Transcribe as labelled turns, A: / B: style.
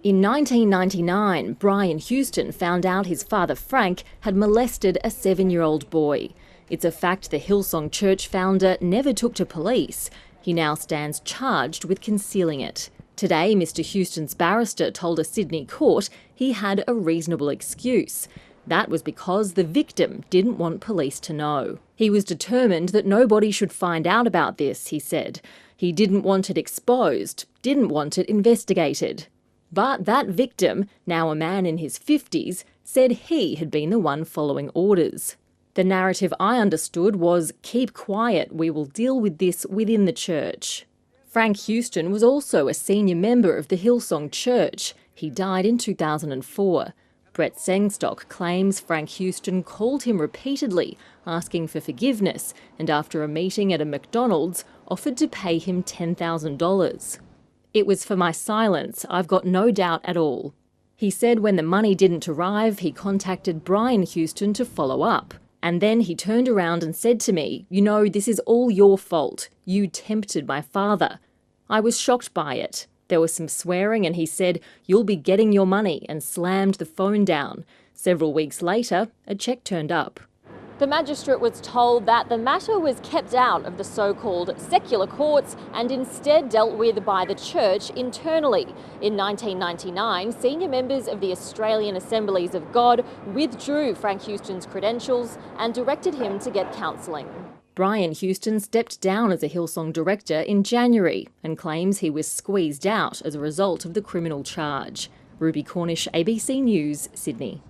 A: In 1999, Brian Houston found out his father Frank had molested a 7-year-old boy. It's a fact the Hillsong Church founder never took to police. He now stands charged with concealing it. Today, Mr Houston's barrister told a Sydney court he had a reasonable excuse. That was because the victim didn't want police to know. He was determined that nobody should find out about this, he said. He didn't want it exposed, didn't want it investigated. But that victim, now a man in his 50s, said he had been the one following orders. The narrative I understood was, keep quiet, we will deal with this within the church. Frank Houston was also a senior member of the Hillsong Church. He died in 2004. Brett Sengstock claims Frank Houston called him repeatedly, asking for forgiveness, and after a meeting at a McDonald's, offered to pay him $10,000. It was for my silence, I've got no doubt at all. He said when the money didn't arrive, he contacted Brian Houston to follow up. And then he turned around and said to me, you know, this is all your fault. You tempted my father. I was shocked by it. There was some swearing and he said, you'll be getting your money, and slammed the phone down. Several weeks later, a cheque turned up.
B: The magistrate was told that the matter was kept out of the so-called secular courts and instead dealt with by the church internally. In 1999, senior members of the Australian Assemblies of God withdrew Frank Houston's credentials and directed him to get counselling.
A: Brian Houston stepped down as a Hillsong director in January and claims he was squeezed out as a result of the criminal charge. Ruby Cornish, ABC News, Sydney.